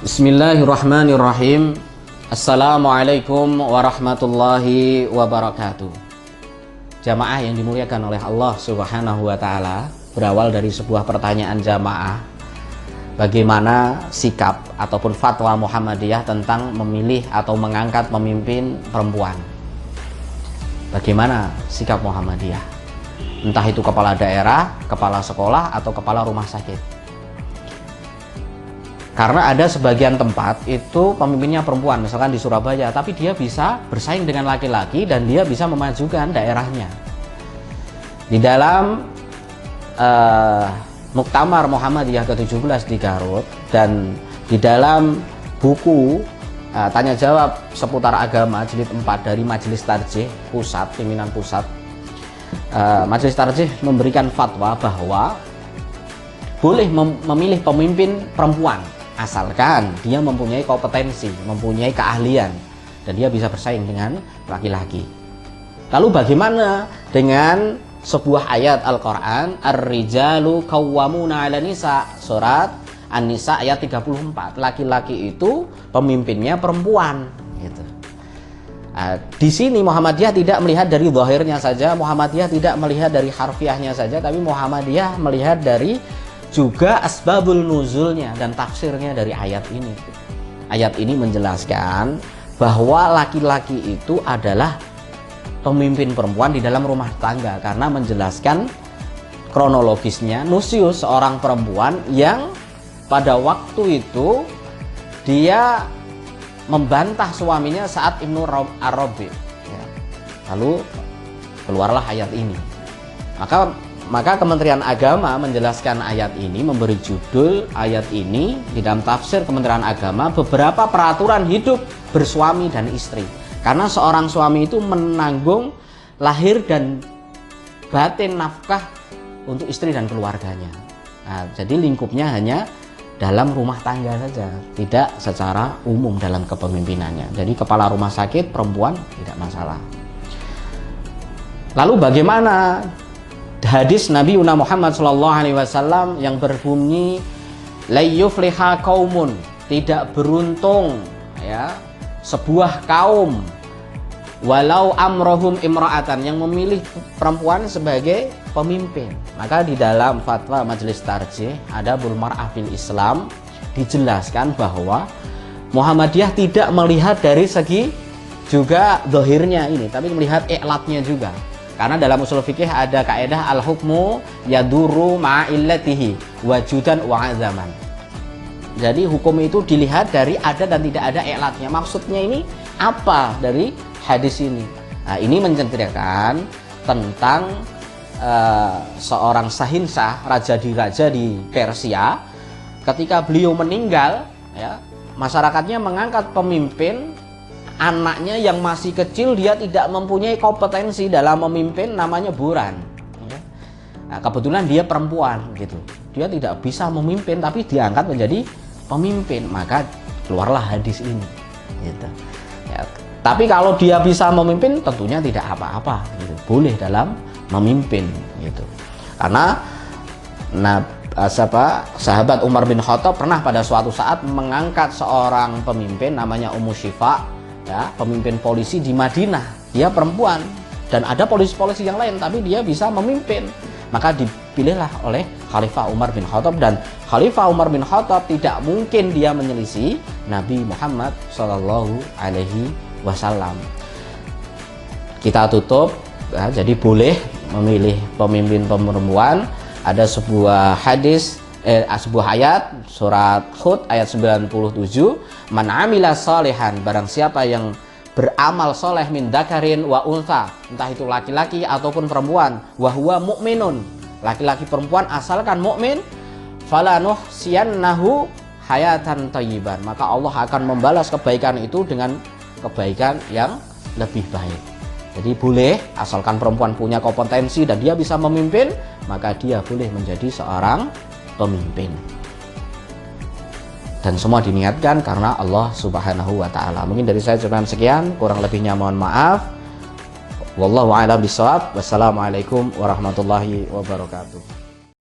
Bismillahirrahmanirrahim. Assalamualaikum warahmatullahi wabarakatuh. Jamaah yang dimuliakan oleh Allah Subhanahu wa Ta'ala, berawal dari sebuah pertanyaan jamaah, bagaimana sikap ataupun fatwa Muhammadiyah tentang memilih atau mengangkat pemimpin perempuan. Bagaimana sikap Muhammadiyah? Entah itu kepala daerah, kepala sekolah, atau kepala rumah sakit. Karena ada sebagian tempat itu pemimpinnya perempuan, misalkan di Surabaya, tapi dia bisa bersaing dengan laki-laki dan dia bisa memajukan daerahnya. Di dalam Muktamar Muhammadiyah ke-17 di Garut dan di dalam buku tanya jawab seputar agama jilid 4 dari Majelis Tarjih Pusat, pimpinan pusat, Majelis Tarjih memberikan fatwa bahwa boleh memilih pemimpin perempuan asalkan dia mempunyai kompetensi, mempunyai keahlian, dan dia bisa bersaing dengan laki-laki. Lalu bagaimana dengan sebuah ayat Al-Quran, Ar-rijalu qawwamuna 'alan nisa, surat An-Nisa ayat 34. Laki-laki itu pemimpinnya perempuan, gitu. Di sini Muhammadiyah tidak melihat dari zahirnya saja, Muhammadiyah tidak melihat dari harfiahnya saja, tapi Muhammadiyah melihat dari juga asbabul nuzulnya dan tafsirnya dari ayat ini. Ayat ini menjelaskan bahwa laki-laki itu adalah pemimpin perempuan di dalam rumah tangga, karena menjelaskan kronologisnya Nusius, seorang perempuan yang pada waktu itu dia membantah suaminya saat Ibnu Arabi, ya. Lalu keluarlah ayat ini. Maka Kementerian Agama menjelaskan ayat ini, memberi judul ayat ini di dalam tafsir Kementerian Agama, beberapa peraturan hidup bersuami dan istri. Karena seorang suami itu menanggung lahir dan batin nafkah untuk istri dan keluarganya. Nah, jadi lingkupnya hanya dalam rumah tangga saja, tidak secara umum dalam kepemimpinannya. Jadi kepala rumah sakit perempuan tidak masalah. Lalu bagaimana hadis Nabi Muhammad SAW yang berbunyi la yufliha qaumun, tidak beruntung ya sebuah kaum walau amrohum imra'atan, yang memilih perempuan sebagai pemimpin. Maka di dalam fatwa Majelis Tarjih Adabul Mar'ah fil Islam dijelaskan bahwa Muhammadiyah tidak melihat dari segi juga zahirnya ini, tapi melihat i'latnya juga. Karena dalam usul fikih ada kaidah al-hukmu yaduru ma'illatihi wajudan wa azaman. Jadi hukum itu dilihat dari ada dan tidak ada i'latnya. Maksudnya ini apa dari hadis ini? Nah, ini menceritakan tentang seorang Sahinsah, raja di Persia. Ketika beliau meninggal, ya, masyarakatnya mengangkat pemimpin. Anaknya yang masih kecil, dia tidak mempunyai kompetensi dalam memimpin, namanya Buran. Nah, kebetulan dia perempuan, gitu. Dia tidak bisa memimpin, tapi diangkat menjadi pemimpin. Maka keluarlah hadis ini, gitu. Ya, tapi kalau dia bisa memimpin, tentunya tidak apa-apa, gitu. Boleh dalam memimpin, gitu. Karena sahabat Umar bin Khattab pernah pada suatu saat mengangkat seorang pemimpin namanya Ummu Syifa. Ya, pemimpin polisi di Madinah, dia perempuan, dan ada polisi-polisi yang lain, tapi dia bisa memimpin. Maka dipilihlah oleh Khalifah Umar bin Khattab, dan Khalifah Umar bin Khattab tidak mungkin dia menyelisih Nabi Muhammad SAW. Kita tutup, ya, jadi boleh memilih pemimpin perempuan. Ada sebuah hadis, sebuah ayat surat Hud ayat 97, man amila salihan, barang siapa yang beramal soleh min dzakarin wa untha, entah itu laki-laki ataupun perempuan, wa huwa mu'minun, laki-laki perempuan asalkan mukmin, falanuhsiyannahu hayatan thayyiban, maka Allah akan membalas kebaikan itu dengan kebaikan yang lebih baik. Jadi boleh, asalkan perempuan punya kompetensi dan dia bisa memimpin, maka dia boleh menjadi seorang pemimpin. Dan semua diniatkan karena Allah Subhanahu wa Ta'ala. Mungkin dari saya cuma sekian, kurang lebihnya mohon maaf. Wallahu a'lam bishawab. Wassalamualaikum warahmatullahi wabarakatuh.